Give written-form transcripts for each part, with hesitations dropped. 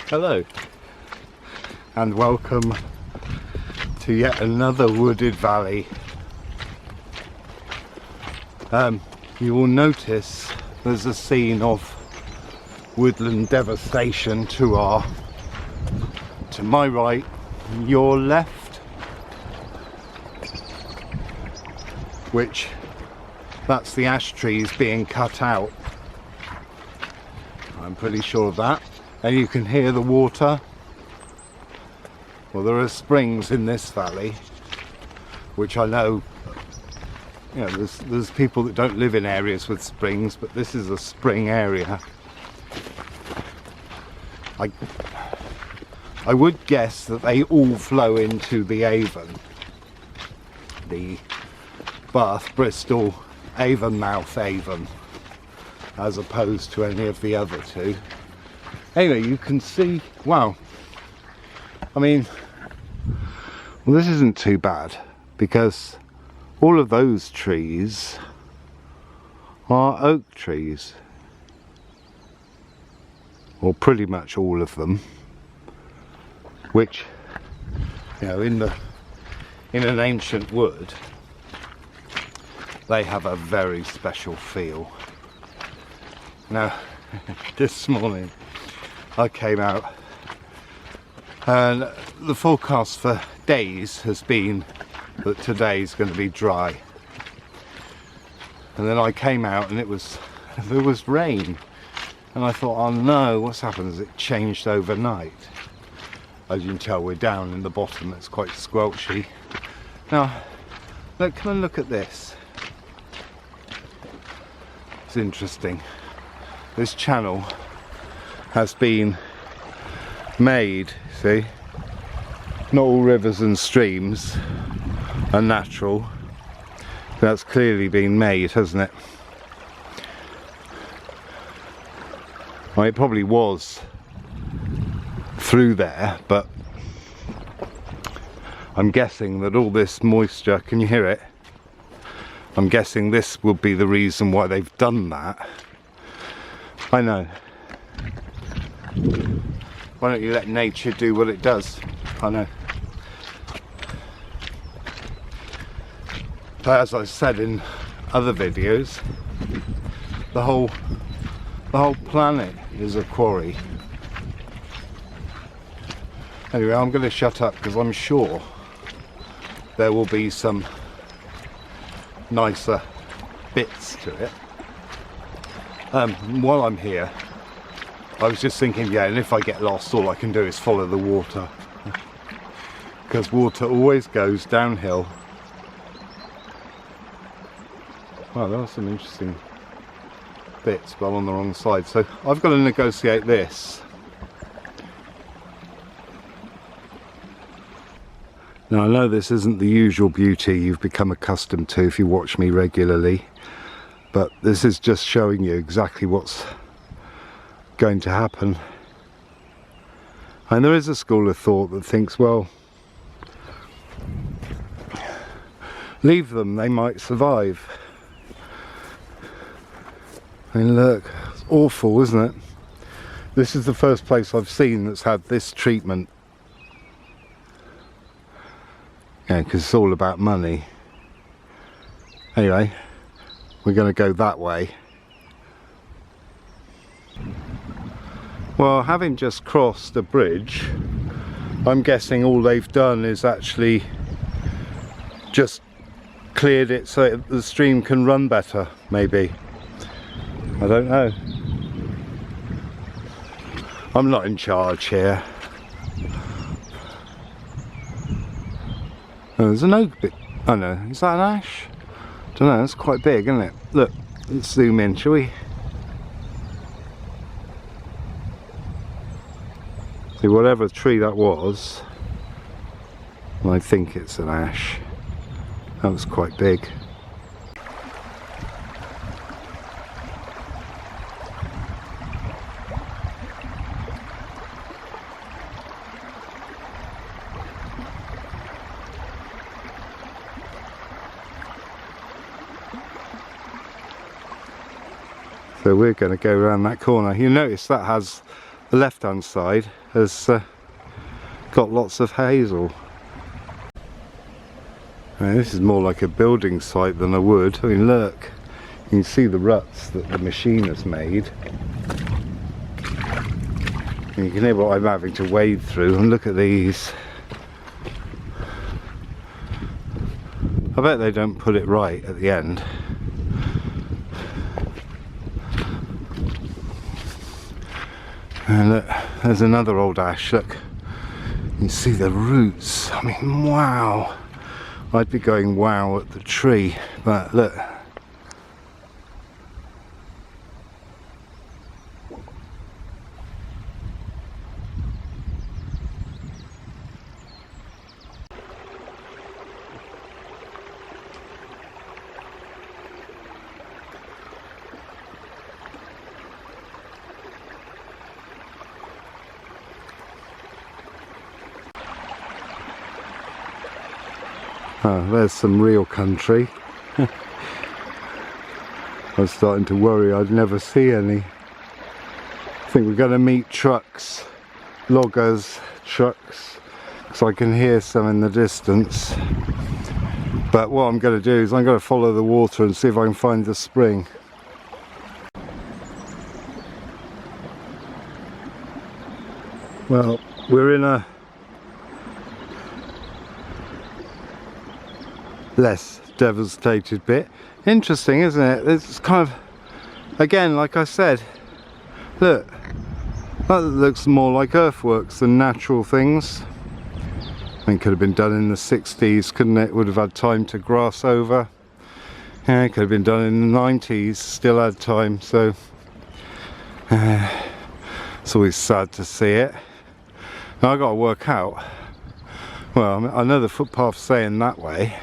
Hello and welcome to yet another wooded valley. You will notice there's a scene of woodland devastation to my right, your left, which that's the ash trees being cut out. I'm pretty sure of that. And you can hear the water. Well, there are springs in this valley, which I know, you know, there's people that don't live in areas with springs, but this is a spring area. I would guess that they all flow into the Avon, the Bath, Bristol, Avonmouth Avon, as opposed to any of the other two. Anyway, you can see, wow, I mean, well, this isn't too bad because all of those trees are oak trees, or pretty much all of them, which, you know, in an ancient wood, they have a very special feel. Now, this morning I came out and the forecast for days has been that today's going to be dry, and then I came out and there was rain, and I thought, oh no, what's happened? Has it changed overnight? As you can tell, we're down in the bottom, it's quite squelchy. Now look, come and look at this. It's interesting. This channel has been made, see, not all rivers and streams are natural. That's clearly been made, hasn't it? Well, it probably was through there, but I'm guessing that all this moisture, can you hear it? I'm guessing this will be the reason why they've done that. I know. Why don't you let nature do what it does? I know. But as I said in other videos, the whole planet is a quarry. Anyway, I'm going to shut up because I'm sure there will be some nicer bits to it. While I'm here, I was just thinking, yeah, and if I get lost, all I can do is follow the water, because water always goes downhill. Wow, there are some interesting bits, but I'm on the wrong side, so I've got to negotiate this. Now, I know this isn't the usual beauty you've become accustomed to if you watch me regularly, but this is just showing you exactly what's going to happen. And there is a school of thought that thinks, well, leave them, they might survive. I mean, look, it's awful, isn't it? This is the first place I've seen that's had this treatment. Yeah, because it's all about money. Anyway, we're going to go that way. Well, having just crossed a bridge, I'm guessing all they've done is actually just cleared it so that the stream can run better, maybe. I don't know. I'm not in charge here. Oh, there's an oak bit. Oh no, is that an ash? I don't know, it's quite big, isn't it? Look, let's zoom in, shall we? See, whatever tree that was, I think it's an ash. That was quite big. So we're going to go around that corner. You notice that has the left hand side has got lots of hazel. Now, this is more like a building site than a wood. I mean, look, you can see the ruts that the machine has made. And you can hear what I'm having to wade through, and look at these. I bet they don't put it right at the end. And look, there's another old ash, look. You can see the roots. I mean, wow. I'd be going wow at the tree, but look. Oh, there's some real country. I was starting to worry I'd never see any. I think we're going to meet trucks, loggers, trucks, because I can hear some in the distance. But what I'm going to do is I'm going to follow the water and see if I can find the spring. Well, we're in a less devastated bit. Interesting, isn't it? It's kind of, again, like I said, look, that looks more like earthworks than natural things. I think it could have been done in the 60s, couldn't it? Would have had time to grass over. Yeah, it could have been done in the 90s, still had time, so it's always sad to see it. Now I've got to work out, well, I know the footpath's saying that way,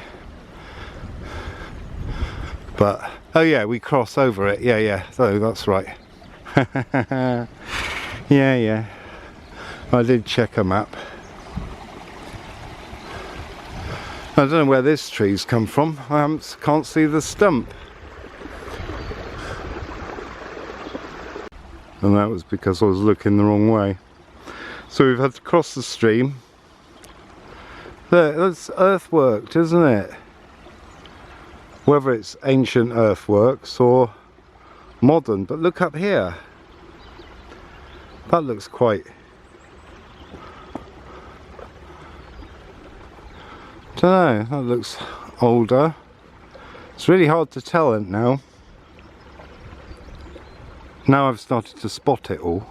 but, oh yeah, we cross over it, yeah, so that's right. yeah, I did check a map. I don't know where this tree's come from, I can't see the stump. And that was because I was looking the wrong way. So we've had to cross the stream. Look, that's earthworked, isn't it? Whether it's ancient earthworks or modern, but look up here. That looks quite... I don't know, that looks older. It's really hard to tell it now. Now I've started to spot it all.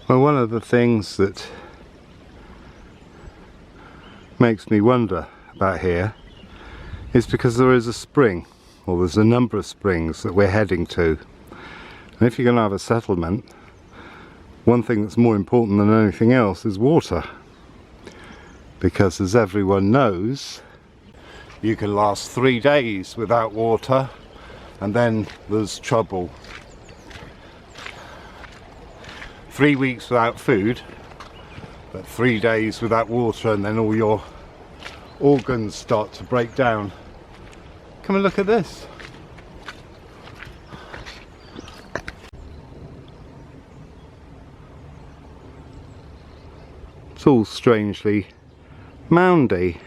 Well, one of the things that makes me wonder about here is because there is a spring, or there's a number of springs that we're heading to. And if you're going to have a settlement, one thing that's more important than anything else is water. Because as everyone knows, you can last 3 days without water and then there's trouble. 3 weeks without food, but 3 days without water and then all your organs start to break down. Come and look at this. It's all strangely moundy,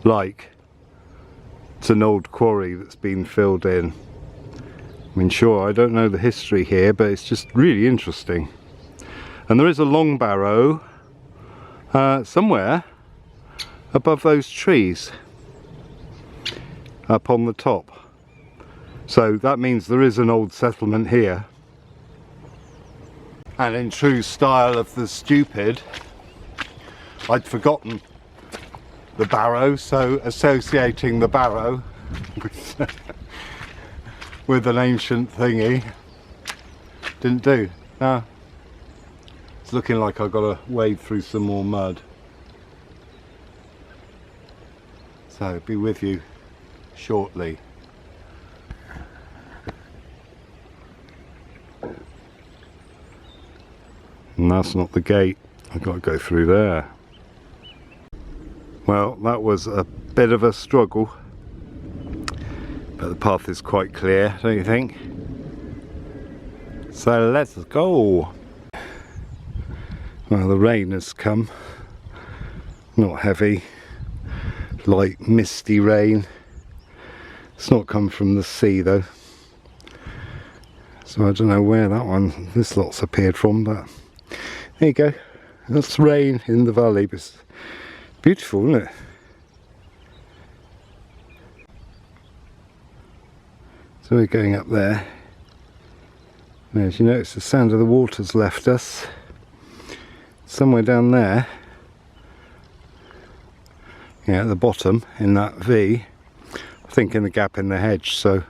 like it's an old quarry that's been filled in. I mean, sure, I don't know the history here, but it's just really interesting. And there is a Long Barrow somewhere above those trees up on the top. So that means there is an old settlement here. And in true style of the stupid, I'd forgotten the barrow, so associating the barrow with an ancient thingy didn't do. Now it's looking like I've got to wade through some more mud. Let's So be with you shortly. And that's not the gate. I've got to go through there. Well, that was a bit of a struggle, but the path is quite clear, don't you think? So let's go. Well, the rain has come. Not heavy, light misty rain. It's not come from the sea though, so I don't know where this lot's appeared from, but there you go. That's rain in the valley, but it's beautiful, isn't it? So we're going up there. Now, as you notice, the sound of the water's left us. Somewhere down there, yeah, at the bottom in that V, I think in the gap in the hedge. So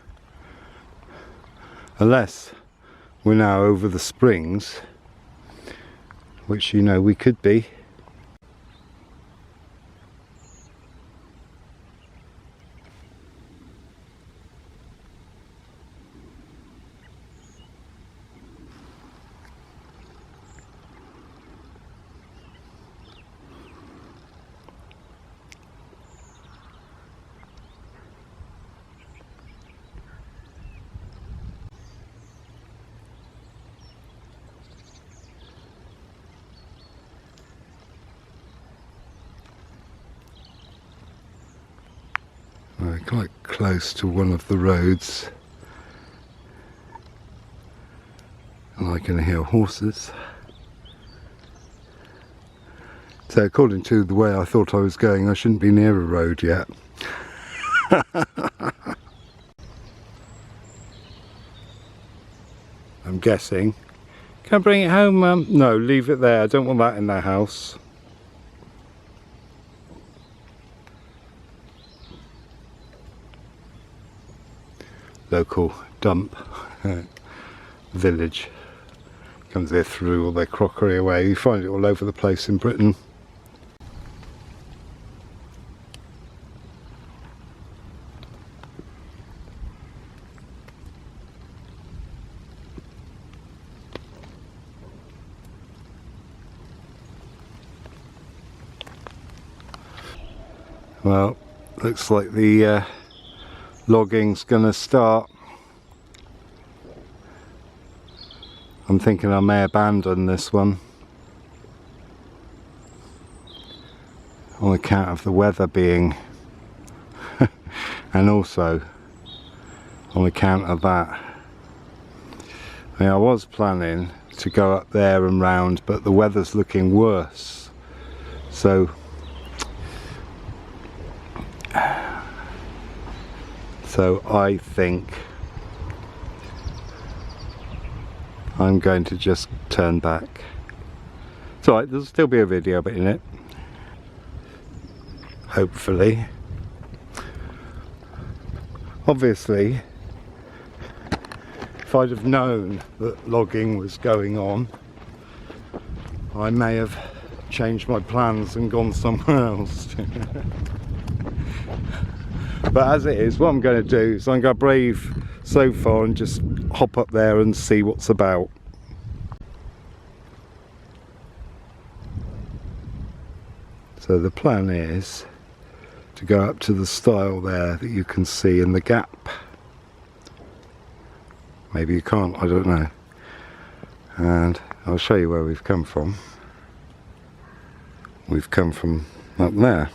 unless we're now over the springs, which you know we could be. We're quite close to one of the roads, and I can hear horses. So according to the way I thought I was going, I shouldn't be near a road yet. I'm guessing. Can I bring it home, Mum? No, leave it there. I don't want that in the house. Local dump village. Comes there, threw all their crockery away. You find it all over the place in Britain. Well, looks like the logging's gonna start. I'm thinking I may abandon this one on account of the weather being and also on account of that. I mean, I was planning to go up there and round, but the weather's looking worse, so I think I'm going to just turn back. It's alright, there'll still be a video bit in it, hopefully. Obviously, if I'd have known that logging was going on, I may have changed my plans and gone somewhere else. But as it is, what I'm going to do is I'm going to brave so far and just hop up there and see what's about. So the plan is to go up to the stile there that you can see in the gap. Maybe you can't, I don't know. And I'll show you where we've come from. We've come from up there.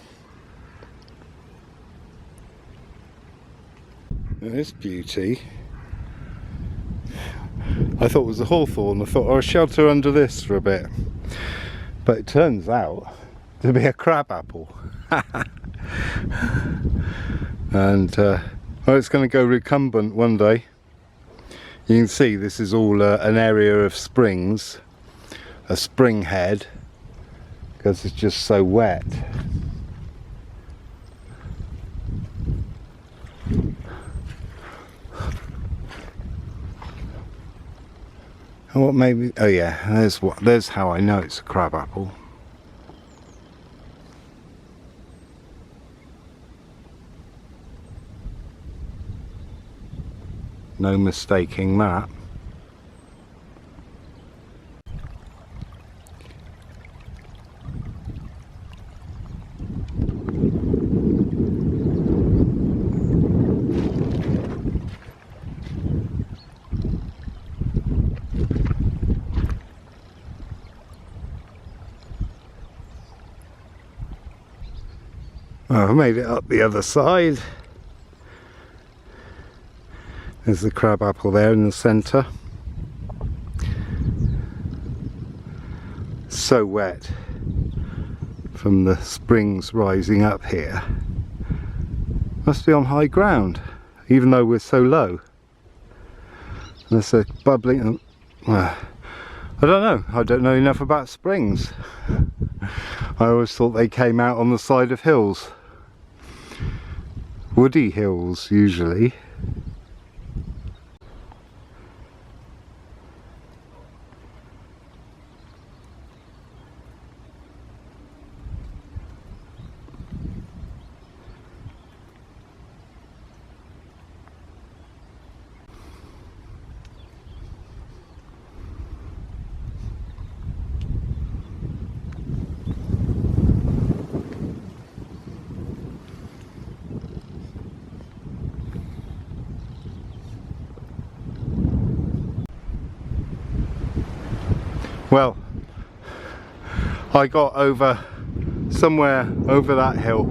This beauty, I thought was a hawthorn. I thought I'll shelter under this for a bit, but it turns out to be a crabapple. And well, it's going to go recumbent one day. You can see this is all an area of springs, a spring head, because it's just so wet. And what made me, oh yeah, there's how I know it's a crabapple. No mistaking that. Oh, I made it up the other side. There's the crab apple there in the centre. So wet from the springs rising up here. Must be on high ground, even though we're so low. There's a bubbling. I don't know enough about springs. I always thought they came out on the side of hills. Woody hills, usually. Well, I got over somewhere over that hill,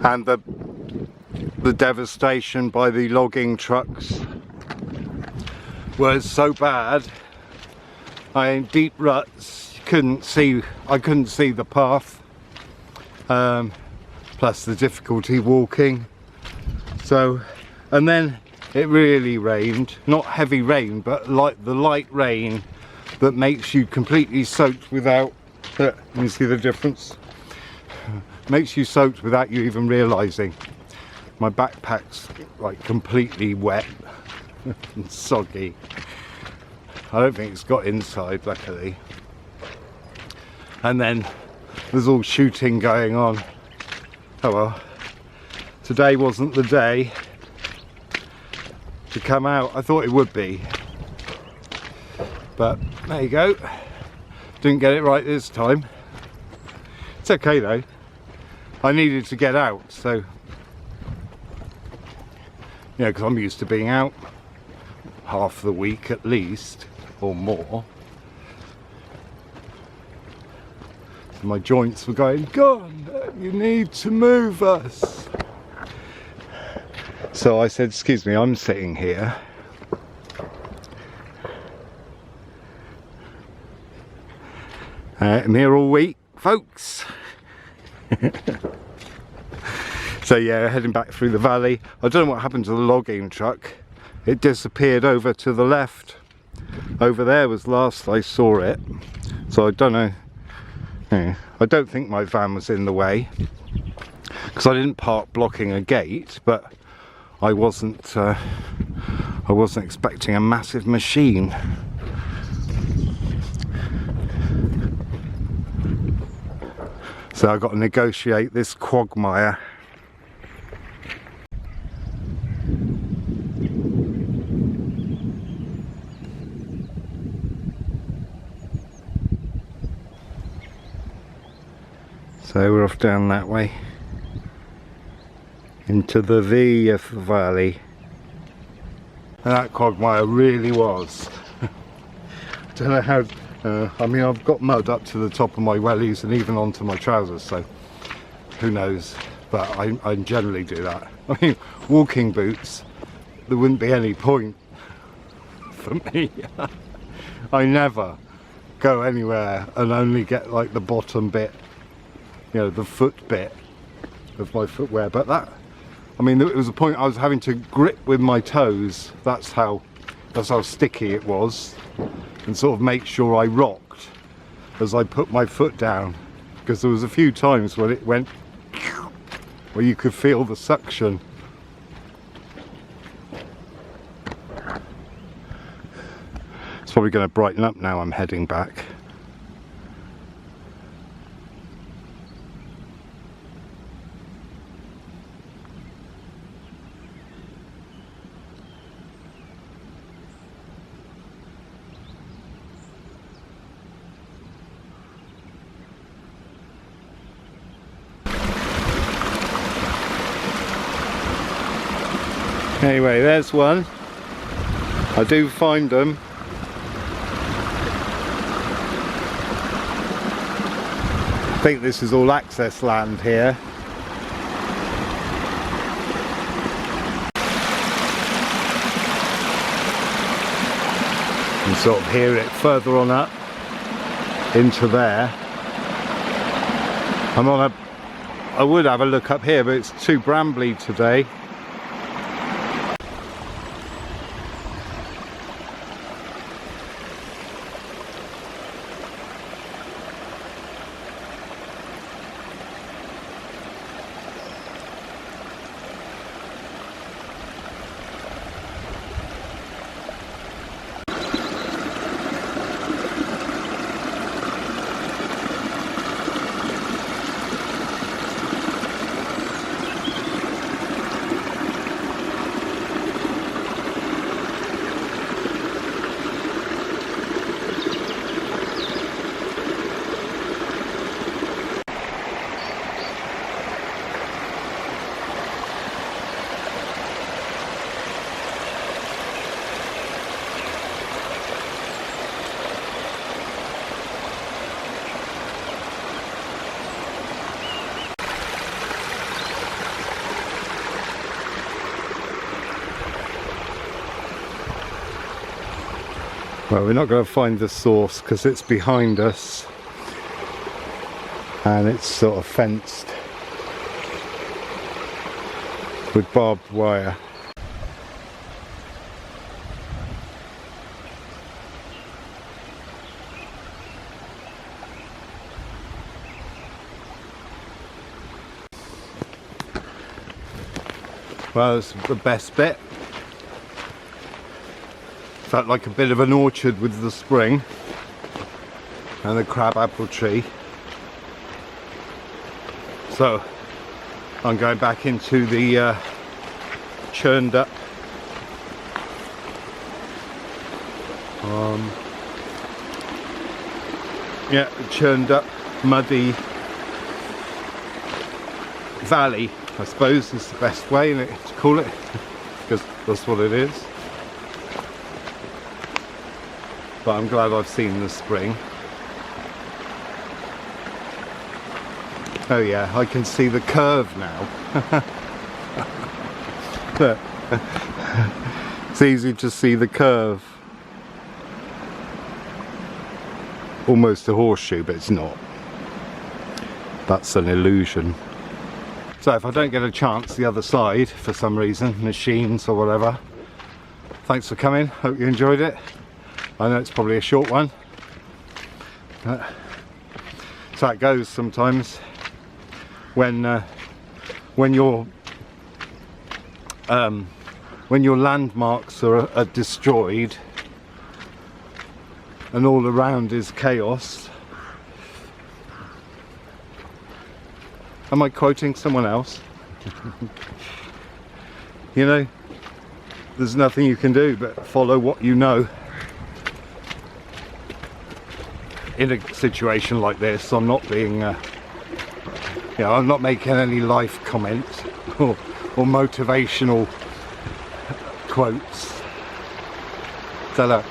and the devastation by the logging trucks was so bad. I in deep ruts, I couldn't see the path, plus the difficulty walking. So, and then it really rained, not heavy rain, but like the light rain that makes you completely soaked without, you see the difference? Makes you soaked without you even realising. My backpack's like completely wet and soggy. I don't think it's got inside, luckily. And then there's all shooting going on. Oh well, today wasn't the day to come out. I thought it would be, but there you go. Didn't get it right this time. It's okay though. I needed to get out, so yeah, because I'm used to being out half the week at least, or more. So my joints were going, "Go on, you need to move us." So I said, "Excuse me, I'm sitting here." I'm here all week, folks. So yeah, heading back through the valley. I don't know what happened to the logging truck. It disappeared over to the left. Over there was last I saw it. So I don't know. Yeah, I don't think my van was in the way, because I didn't park blocking a gate, but I wasn't expecting a massive machine. So I've got to negotiate this quagmire. So we're off down that way into the V of the valley. And that quagmire really was. I don't know how, I mean, I've got mud up to the top of my wellies and even onto my trousers, so who knows, but I generally do that. I mean, walking boots, there wouldn't be any point for me. I never go anywhere and only get like the bottom bit, you know, the foot bit of my footwear. But that, I mean, it was a point I was having to grip with my toes. That's how sticky it was, and sort of make sure I rocked as I put my foot down, because there was a few times when it went where you could feel the suction. It's probably going to brighten up now I'm heading back. Anyway, there's one. I do find them. I think this is all access land here. You can sort of hear it further on up into there. I would have a look up here, but it's too brambly today. Well, we're not going to find the source because it's behind us and it's sort of fenced with barbed wire. Well, that's the best bit. Felt like a bit of an orchard with the spring and the crab apple tree. So I'm going back into the churned up churned up muddy valley, I suppose is the best way to call it, because that's what it is. But I'm glad I've seen the spring. Oh yeah, I can see the curve now. Look, it's easy to see the curve. Almost a horseshoe, but it's not. That's an illusion. So if I don't get a chance the other side for some reason, machines or whatever, thanks for coming, hope you enjoyed it. I know it's probably a short one, but so it goes sometimes when your landmarks are destroyed and all around is chaos. Am I quoting someone else? You know, there's nothing you can do but follow what you know. In a situation like this, I'm not being, I'm not making any life comments or motivational quotes. Ta-da.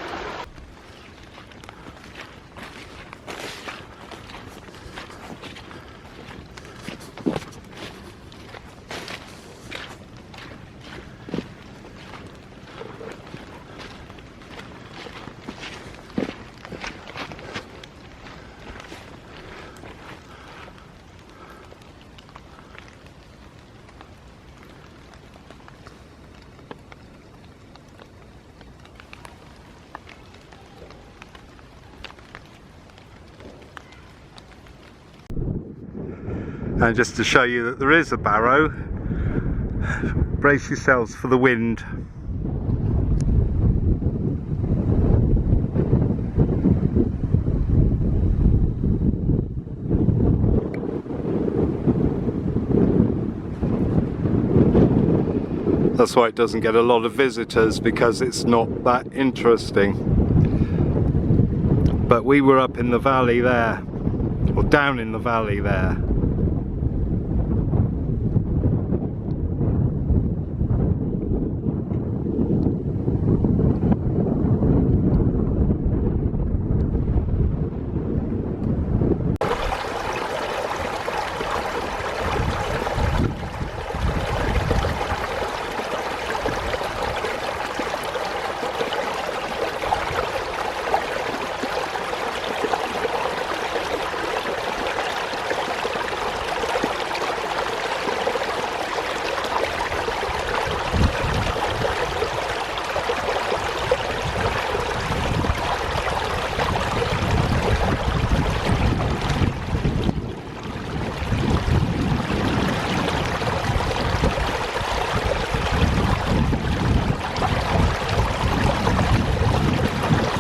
And just to show you that there is a barrow, brace yourselves for the wind. That's why it doesn't get a lot of visitors, because it's not that interesting. But we were up in the valley there, or down in the valley there,